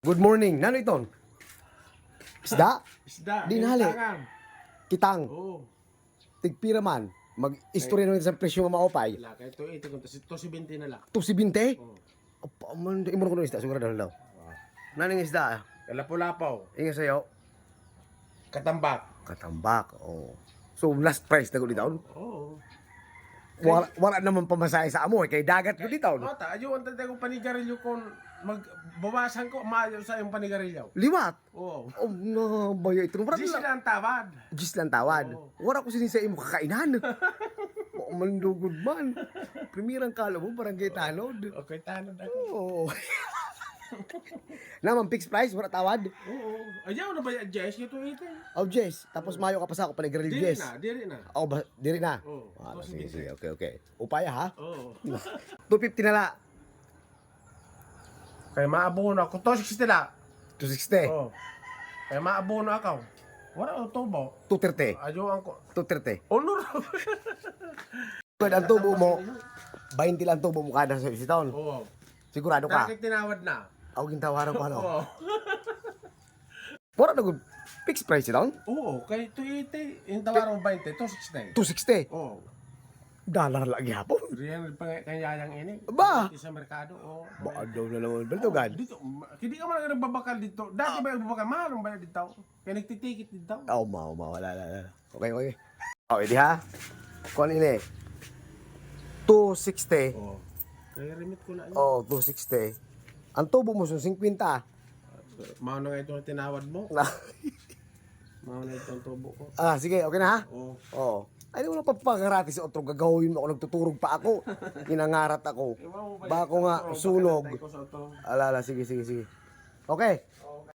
Good morning. Nano iton? Isda? Isda. Dinali. Kitang. Oo. Tigpira man. Mag-istorya naman sa presyo nga maopay. Wala kayo ito. Ito si 20 na lang. To si Binte? Oo. Apa man, imo ko ng isda. Sigurado lang daw. Naning isda. Kalapo-lapaw. Inga sa'yo. Katambak. Katambak. Oh. So, last price na ko dito. Oo. Wala naman pamasahe sa amo. Kay dagat ko dito. Mata, ayaw ang tanda kong panigarilyo kung magbawasan ko, maayaw sa iyong panigarilyo. Liwat. Oo. Oh, no. Bayo ito. Di sila ang tawad. Gis lang tawad. Oo. Wala ko sinisa imo kakainan. Mandugod man. Primirang kalo mo, parang kay talod. Okay, tanong ako. Oo. Naman, fixed price, wala tawad. Oo. Ayaw na ba yung Jess? Ito ito. Oh, Jess. Tapos mayo ka pa sa ako, panigrill Diri Jess. na, diri na. Oh, diri na. Oo. Sige, sige. Okay. Upaya, ha? Oo. 250 na la. Kaya maabono ako. To 60 na. 260. Oo. Kaya maabono ako. Wala ang tubo. 230. Ayaw ang ko. 230. Honor. Kung ang tubo mo, 20 lang tubo mo kada sa taon. Oo. Sigurado ka? Bakit tinawad na? Ako gintawaran ko ano. Oo. Wala na good fixed price doon? Oo, kay 280, yung tawarang 20, 260. 260. Oo. Dollar lagi hapon. Riyan pa kanyayang ini. Ba? Sa merkado, oo. Baka daw na naman. Baltugan. Dito, hindi ka man nagbabakal dito. Dati ba nagbabakal? Maharong ba dito? Kaya nagtitikit dito. Oh, wala. Okay. Oh, edi ha? Kung ini, 260. Oo. Kaya remit ko na yun. Oh, 260. Ang tubo mo, 50. Mauna nga ito na tinawad mo. Mauna ito ang tubo ko. Sige, okay na ha? Oo. Oo. Ay, wala pa pagkarati sa otro. Gagawin mo ako, nagtuturog pa ako. Inangarat ako. Bako nga, sunog. Alala, sige. Okay.